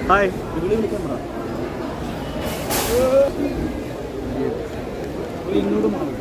Hi. ഇങ്ങോട്ട് മാറി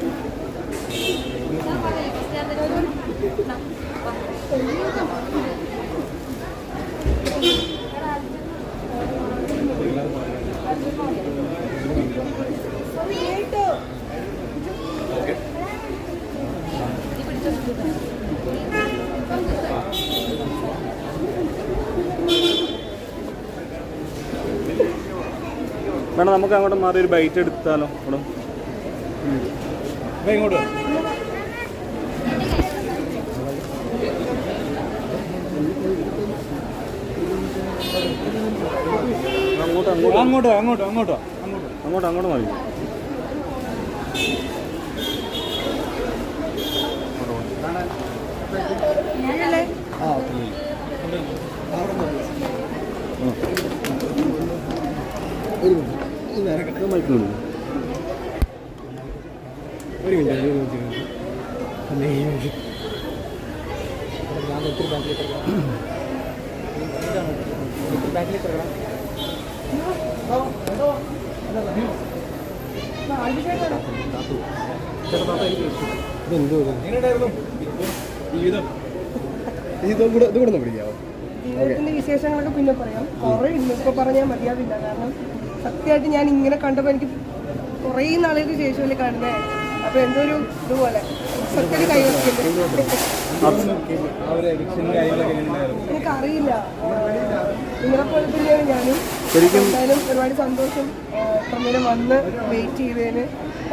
വേണം നമുക്ക് അങ്ങോട്ട് മാറി ഒരു ബൈറ്റ് എടുത്താലോ ഇവിടെ ഇങ്ങോട്ട് അങ്ങോട്ട് അങ്ങോട്ട് അങ്ങോട്ടോ അങ്ങോട്ടോ അങ്ങോട്ടോ അങ്ങോട്ട് അങ്ങോട്ട് മതി. ഒരു മിനിറ്റ് ജീവിതത്തിന്റെ വിശേഷങ്ങളൊക്കെ പിന്നെ പറയാം. കുറെ ഇന്നിപ്പോ പറഞ്ഞാൽ മതിയാവില്ല. കാരണം സത്യമായിട്ട് ഞാൻ ഇങ്ങനെ കണ്ടപ്പോൾ എനിക്ക് കുറേ നാളുകൾക്ക് ശേഷമല്ലേ കാണുന്നത്. അപ്പൊ എന്തോ ഒരു ഇതുപോലെ സത്യം കൈവരിക്കില്ല. എനിക്കറിയില്ല. നിങ്ങളെപ്പോലെ തന്നെയാണ് ഞാനും. എന്തായാലും ഒരുപാട് സന്തോഷം ഇത്രമേലും വന്ന് വെയിറ്റ് ചെയ്തതിന്.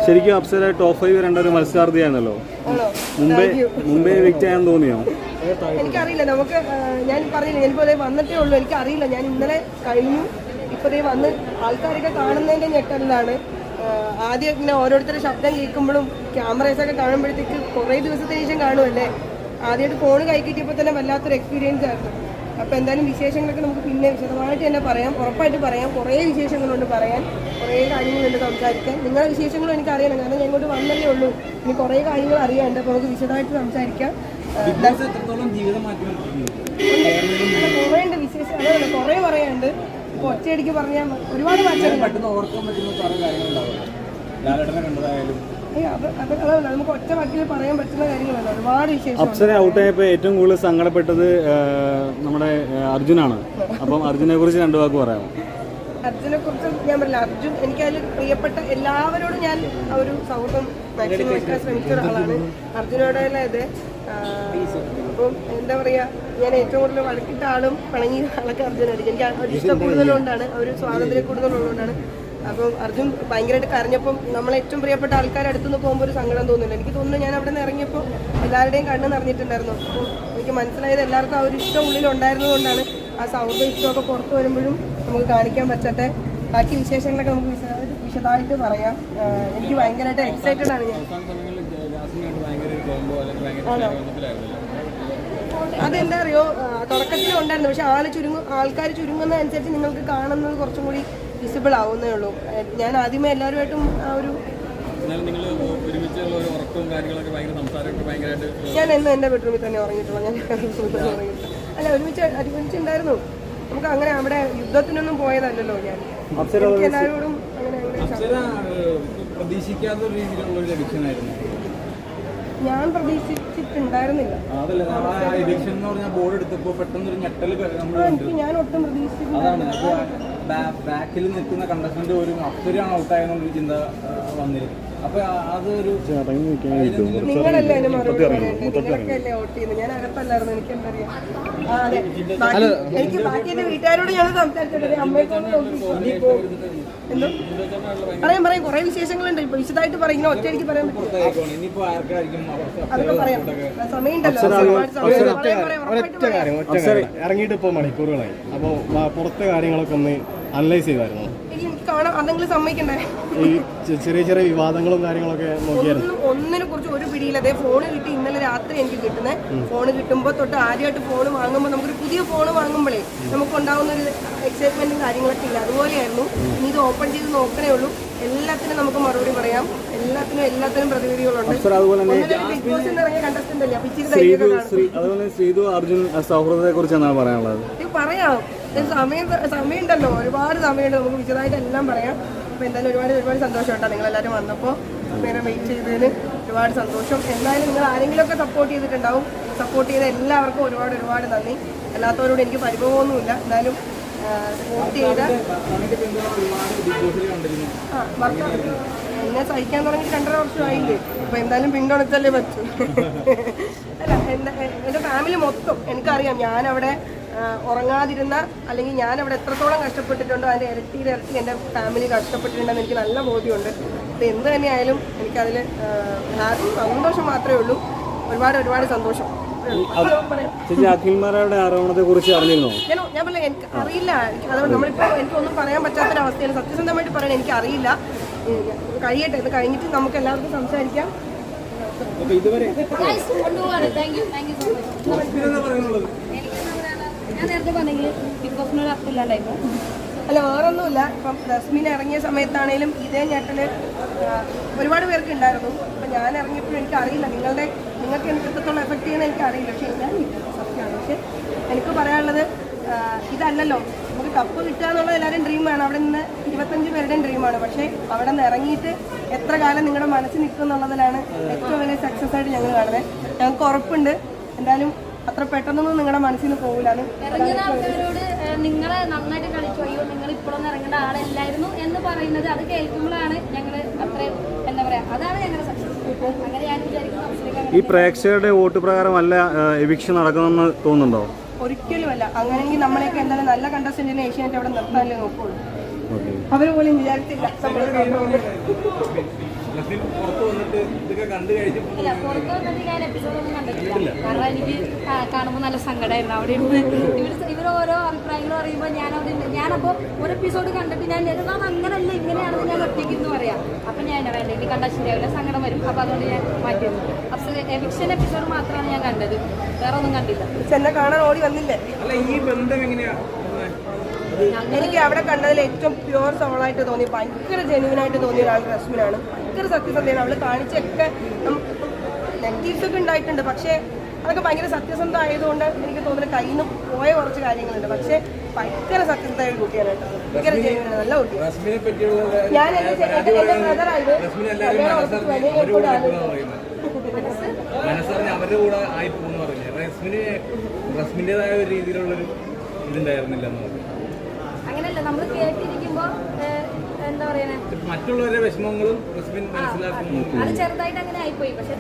ശരിക്കും അപ്സര ടോപ്പ് 5 വരേണ്ട ഒരു മത്സരാർത്ഥിയാണല്ലോ. മുമ്പേ വിക്റ്റ് ചെയ്യാൻ തോന്നിയോ? എനിക്കറിയില്ല. നമുക്ക് ഞാൻ പറഞ്ഞില്ല, ഞാനിപ്പോൾ വന്നിട്ടേ ഉള്ളൂ. എനിക്കറിയില്ല. ഞാൻ ഇന്നലെ കഴിഞ്ഞു, ഇപ്പോഴേ വന്ന് ആൾക്കാരൊക്കെ കാണുന്നതിൻ്റെ ഞെട്ടലിലാണ്. ആദ്യം ഇങ്ങനെ ഓരോരുത്തരുടെ ശബ്ദം കേൾക്കുമ്പോഴും ക്യാമറേസൊക്കെ കാണുമ്പോഴത്തേക്ക് കുറേ ദിവസത്തെ ശേഷം കാണുമല്ലേ. ആദ്യമായിട്ട് ഫോൺ കൈ കിട്ടിയപ്പോൾ തന്നെ വല്ലാത്തൊരു എക്സ്പീരിയൻസ് ആയിരുന്നു. അപ്പോൾ എന്തായാലും വിശേഷങ്ങളൊക്കെ നമുക്ക് പിന്നെ വിശദമായിട്ട് തന്നെ പറയാം, ഉറപ്പായിട്ട് പറയാം. കുറേ വിശേഷങ്ങളുണ്ട് പറയാൻ, കുറേ കാര്യങ്ങളുണ്ട് സംസാരിക്കാൻ. നിങ്ങളുടെ വിശേഷങ്ങളും എനിക്കറിയണം, കാരണം ഞാൻ ഇങ്ങോട്ട് വന്നല്ലേ ഉള്ളൂ. ഇനി കുറേ കാര്യങ്ങൾ അറിയാനുണ്ട്. അപ്പോൾ നമുക്ക് വിശദമായിട്ട് സംസാരിക്കാം. കുറേ ഉണ്ട് വിശേഷം, അതല്ല കുറേ പറയാനുണ്ട്. ഇപ്പോൾ ഒറ്റയടിക്ക് പറഞ്ഞാൽ ഒരുപാട് നമുക്ക് ഒറ്റ വാക്കിൽ പറയാൻ പറ്റുന്ന കാര്യങ്ങളല്ല, ഒരുപാട് വിശേഷം. അപ്സര ഔട്ടായപ്പോ ഏറ്റവും കൂടുതൽ സങ്കടപ്പെട്ടത് നമ്മുടെ അർജുനാണ്. അപ്പം അർജുനെ കുറിച്ച് 2 വാക്ക് പറയാമോ? അർജുനെ കുറിച്ച് ഞാൻ പറയില്ല. അർജുൻ എനിക്കതിൽ പ്രിയപ്പെട്ട എല്ലാവരോടും ഞാൻ ഒരു സൗഹൃദം മാക്സിമം വെക്കാൻ ശ്രമിച്ച ഒരാളാണ്. അർജുനോടുള്ള ഇത് അപ്പം എന്താ പറയുക, ഞാൻ ഏറ്റവും കൂടുതൽ വഴക്കിട്ട ആളും പിണങ്ങിയ ആളൊക്കെ അർജുനായിരിക്കും. എനിക്ക് ഒരു ഇഷ്ടം കൂടുതലുകൊണ്ടാണ്, ഒരു സ്വാതന്ത്ര്യം കൂടുതലുള്ളതുകൊണ്ടാണ്. അപ്പം അർജുൻ ഭയങ്കരമായിട്ട് കരഞ്ഞപ്പം നമ്മളെ ഏറ്റവും പ്രിയപ്പെട്ട ആൾക്കാർ അടുത്തുനിന്ന് പോകുമ്പോൾ ഒരു സങ്കടം തോന്നില്ല. എനിക്ക് തോന്നുന്നു ഞാൻ അവിടെ നിന്ന് ഇറങ്ങിയപ്പോൾ എല്ലാവരുടെയും കണ്ണ് നിറഞ്ഞിട്ടുണ്ടായിരുന്നു. അപ്പോൾ എനിക്ക് മനസ്സിലായത് എല്ലാവർക്കും ആ ഒരു ഇഷ്ടം ഉള്ളിലുണ്ടായിരുന്നതുകൊണ്ടാണ്. ആ സൗഹൃദ ഇഷ്ടമൊക്കെ പുറത്ത് വരുമ്പോഴും നമുക്ക് കാണിക്കാൻ പറ്റട്ടെ. ബാക്കി വിശേഷങ്ങളൊക്കെ നമുക്ക് വിശദമായിട്ട് പറയാം. എനിക്ക് ഭയങ്കരമായിട്ട് എക്സൈറ്റഡ് ആണ് ഞാൻ. അതെന്താ അറിയോ, തുടക്കത്തിലും ഉണ്ടായിരുന്നു. പക്ഷെ ആൾക്കാർ ചുരുങ്ങുന്നതനുസരിച്ച് നിങ്ങൾക്ക് കാണുന്നത് കുറച്ചും കൂടി വിസിബിൾ ആവുന്നേ ഉള്ളൂ. ഞാൻ ആദ്യമേ എല്ലാവരുമായിട്ടും ആ ഒരു ഞാൻ എന്നും എൻ്റെ ബെഡ്റൂമിൽ തന്നെ ഉറങ്ങിയിട്ടുള്ളൂ. ഞാൻ അല്ല ഒരുമിച്ചുണ്ടായിരുന്നു. നമുക്ക് അങ്ങനെ അവിടെ യുദ്ധത്തിനൊന്നും പോയതല്ലല്ലോ. ഞാൻ എല്ലാവരോടും ഞാൻ പ്രതീക്ഷിച്ചിട്ടുണ്ടായിരുന്നില്ല. ഞാൻ ഒട്ടും പ്രതീക്ഷിച്ചിട്ടില്ല. ബാക്കിൽ നിൽക്കുന്ന കണ്ടസ്റ്റന്റ് ഒരു അപ്സരയാണ് ഔട്ടായെന്നൊരു ചിന്ത വന്നിരുന്നു. അപ്പൊ അതൊരു നിങ്ങളല്ലേ അതിന് മറുപടി പറയണ്ടേ? നിങ്ങളൊക്കെ അല്ലേ ഔട്ട് ചെയ്യുന്നത്, ഞാൻ അകത്തല്ലായിരുന്നു. എനിക്കെന്തറിയാം. എനിക്ക് ബാക്കി എന്റെ വീട്ടുകാരോട് ഞാൻ സംസാരിച്ചിട്ടുണ്ട്. അമ്മയെക്കൊണ്ട് എന്തോ പറയാം കുറെ വിശേഷങ്ങളുണ്ട്. ഇപ്പൊ വിശദമായിട്ട് പറയും, ഇങ്ങനെ ഒറ്റയടിക്ക് പറയാൻ പറ്റും. അതൊക്കെ പറയാം, സമയമുണ്ടല്ലോ. ഇറങ്ങിയിട്ട് ഇപ്പോൾ മണിക്കൂറുകളായി. അപ്പോൾ പുറത്തെ കാര്യങ്ങളൊക്കെ ഒന്ന് അനലൈസ് ചെയ്തായിരുന്നു. കാണാം, അതെങ്കിലും സമ്മതിക്കണ്ടേ? ഈ ചെറിയ ചെറിയ വിവാദങ്ങളും കാര്യങ്ങളൊക്കെ നോക്കിയായിരുന്നു. ഒന്നിനെ കുറിച്ച് ഒരു പിടിയില്ല. അതേ ഫോണ് കിട്ടി ഇന്നലെ രാത്രി എനിക്ക് കിട്ടുന്നത്. ഫോണ് കിട്ടുമ്പോൾ തൊട്ട് ആദ്യമായിട്ട് ഫോൺ വാങ്ങുമ്പോൾ നമുക്കൊരു പുതിയ ഫോൺ വാങ്ങുമ്പോഴേ നമുക്കുണ്ടാകുന്ന ഒരു എക്സൈറ്റ്മെന്റും കാര്യങ്ങളൊക്കെ ഇല്ല. അതുപോലെയായിരുന്നു. ഇനി ഇത് ഓപ്പൺ ചെയ്ത് നോക്കണേ ഉള്ളൂ. എല്ലാത്തിനും നമുക്ക് മറുപടി പറയാം. എല്ലാത്തിനും പ്രതിവിധികളുണ്ട്. ബിഗ് ബോസ് ഇറങ്ങിയ കണ്ടസ്റ്റന്റ് അല്ലേ, അപ്പൊ ഇച്ചിരി അതുപോലെ ശ്രീതു അർജുൻ സൗഹൃദത്തെ കുറിച്ച് എന്താണ് പറയാനുള്ളത്? പറയാം. സമയമുണ്ടല്ലോ, ഒരുപാട് സമയമുണ്ട്, നമുക്ക് വിശദമായിട്ട് എല്ലാം പറയാം. അപ്പോൾ എന്തായാലും ഒരുപാട് സന്തോഷം കേട്ടോ നിങ്ങളെല്ലാവരും വന്നപ്പോൾ. നേരെ വെയിറ്റ് ചെയ്തതിന് ഒരുപാട് സന്തോഷം. എന്നാലും നിങ്ങൾ ആരെങ്കിലുമൊക്കെ സപ്പോർട്ട് ചെയ്തിട്ടുണ്ടാവും. സപ്പോർട്ട് ചെയ്ത എല്ലാവർക്കും ഒരുപാട് നന്ദി. അല്ലാത്തവരോട് എനിക്ക് പരിഭവമൊന്നുമില്ല. എന്തായാലും സപ്പോർട്ട് ചെയ്ത എന്നെ സഹിക്കാൻ തുടങ്ങി 2.5 വർഷമായില്ലേ. അപ്പോൾ എന്തായാലും പിന്തുണച്ചല്ലേ പറ്റൂ. അല്ല, എൻ്റെ ഫാമിലി മൊത്തം എനിക്കറിയാം. ഞാനവിടെ ഉറങ്ങാതിരുന്ന, അല്ലെങ്കിൽ ഞാനവിടെ എത്രത്തോളം കഷ്ടപ്പെട്ടിട്ടുണ്ടോ അതിൻ്റെ ഇരട്ടി എൻ്റെ ഫാമിലി കഷ്ടപ്പെട്ടിട്ടുണ്ടെന്ന് എനിക്ക് നല്ല ബോധ്യമുണ്ട്. അപ്പോൾ എന്ത് തന്നെയായാലും എനിക്കതിൽ സന്തോഷം മാത്രമേ ഉള്ളൂ. ഒരുപാട് സന്തോഷം. ചേച്ചി അഖിൽമാരുടെ ആരോപണത്തെ കുറിച്ച് അറിഞ്ഞിരുന്നോ? ഞാൻ പറഞ്ഞ എനിക്ക് അറിയില്ല. അതുകൊണ്ട് നമ്മളിപ്പോൾ എനിക്കൊന്നും പറയാൻ പറ്റാത്തൊരവസ്ഥയാണ്. സത്യസന്ധമായിട്ട് പറയാൻ എനിക്കറിയില്ല. കഴിയട്ടെ, ഇത് കഴിഞ്ഞിട്ട് നമുക്ക് എല്ലാവർക്കും സംസാരിക്കാം. അല്ല, വേറൊന്നുമില്ല. ഇപ്പം റസ്മിൻ ഇറങ്ങിയ സമയത്താണേലും ഇതേ ഞെട്ടല് ഒരുപാട് പേർക്ക് ഉണ്ടായിരുന്നു. അപ്പം ഞാൻ ഇറങ്ങിയപ്പോഴും എനിക്കറിയില്ല, നിങ്ങൾക്ക് എനിക്ക് എത്രത്തോളം എഫക്റ്റ് ചെയ്യുന്ന എനിക്കറിയില്ല. പക്ഷേ ഞാൻ സത്യമാണ്. പക്ഷേ എനിക്ക് പറയാനുള്ളത് ഇതല്ലല്ലോ, നമുക്ക് കപ്പ് കിട്ടുക എന്നുള്ളത് എല്ലാവരും ഡ്രീമാണ്. അവിടെ നിന്ന് 25 പേരുടെയും ഡ്രീമാണ്. പക്ഷേ അവിടെ നിന്ന് ഇറങ്ങിയിട്ട് എത്ര കാലം നിങ്ങളുടെ മനസ്സിൽ നിൽക്കും എന്നുള്ളതിലാണ് ഏറ്റവും വലിയ സക്സസ് ആയിട്ട് ഞങ്ങൾ കാണുന്നത്. ഞങ്ങൾക്ക് ഉറപ്പുണ്ട് എന്തായാലും അത്ര പെട്ടെന്നൊന്നും നിങ്ങളുടെ മനസ്സിൽ നിന്ന് പോകില്ലാണ്. ഇറങ്ങുന്ന ആൾക്കാരോട് നിങ്ങളെ നന്നായിട്ട് കളിച്ചു, അയ്യോ നിങ്ങൾ ഇപ്പോഴൊന്നും ഇറങ്ങേണ്ട ആളല്ലായിരുന്നു എന്ന് പറയുന്നത് അത് കേൾക്കുമ്പോഴാണ് ഞങ്ങൾ അത്ര എന്താ പറയാ, അതാണ് ഞങ്ങളുടെ സക്സസ്. അങ്ങനെ ഞാൻ വിചാരിക്കുന്നു ഈ പ്രേക്ഷകരുടെ വോട്ട് പ്രകാരമല്ല എവിക്ഷൻ നടക്കുമെന്ന് തോന്നുന്നുണ്ടോ? ഒരിക്കലുമല്ല. അങ്ങനെയെങ്കിൽ നമ്മളെയൊക്കെ എന്തായാലും നല്ല കണ്ടസ്റ്റന്റിനെ ഏഷ്യാനെറ്റ് അവിടെ നിർത്താനല്ലേ നോക്കുള്ളൂ. അവർ പോലും വിചാരിച്ചില്ല. അല്ല, പുറത്ത് വന്നിട്ട് ഞാൻ എപ്പിസോഡൊന്നും കണ്ടിട്ടില്ല. കാരണം എനിക്ക് കാണുമ്പോൾ നല്ല സങ്കടമായിരുന്നു. അവിടെ ഇരുന്ന് ഇവർ ഓരോ അഭിപ്രായങ്ങൾ പറയുമ്പോൾ ഞാനപ്പോൾ ഒരു എപ്പിസോഡ് കണ്ടിട്ട് ഞാൻ അങ്ങനല്ല ഇങ്ങനെയാണെന്ന് ഞാൻ ഒറ്റയ്ക്ക് പറയാം. അപ്പം ഞാൻ വേണ്ട എനിക്ക് കണ്ടാൽ സങ്കടം വരും. അപ്പോൾ അതുകൊണ്ട് ഞാൻ മാറ്റിയിരുന്നു. അപ്പോൾ എവിക്ഷൻ എപ്പിസോഡ് മാത്രമാണ് ഞാൻ കണ്ടത്, വേറെ ഒന്നും കണ്ടില്ല. എന്നെ കാണാൻ ഓടി വന്നില്ലേ? എനിക്ക് അവിടെ കണ്ടതിൽ ഏറ്റവും പ്യുവർ സോളായിട്ട് തോന്നി, ഭയങ്കര ജെന്യൂനായിട്ട് തോന്നിയ ഒരാൾ റസ്മിനാണ്. ഭയങ്കര സത്യസന്ധയാണ്. അവൾ കാണിച്ചൊക്കെ നെഗറ്റീവ്സ് ഒക്കെ ഉണ്ടായിട്ടുണ്ട്. പക്ഷേ അതൊക്കെ ഭയങ്കര സത്യസന്ധ ആയതുകൊണ്ട് എനിക്ക് തോന്നുന്നത് കയ്യിൽ നിന്ന് പോയ കുറച്ച് കാര്യങ്ങളുണ്ട്. പക്ഷേ ഭയങ്കര സത്യസന്ധമായ ഒരു കുട്ടിയാണ് കേട്ടോ. ഭയങ്കര ജെന്യൂനാണ്, നല്ല കുട്ടിയാണ്. ഞാൻ എൻ്റെ ബ്രദറായത് അവരുടെ കൂടെ ആയി പോകുന്നു പറഞ്ഞു. റസ്മിൻ്റെതായ ഒരു രീതിയിലുള്ളൊരു ഇതുണ്ടായിരുന്നില്ല എന്ന് പറഞ്ഞു. അങ്ങനെയല്ല, നമ്മൾ കേട്ടിരിക്കുമ്പോൾ എന്താ പറയുക, മറ്റുള്ളവരുടെ വിഷമങ്ങളും റസ്മിൻ മനസ്സിലാക്കുന്നു. അത് ചെറുതായിട്ട് അങ്ങനെ ആയിപ്പോയി. പക്ഷെ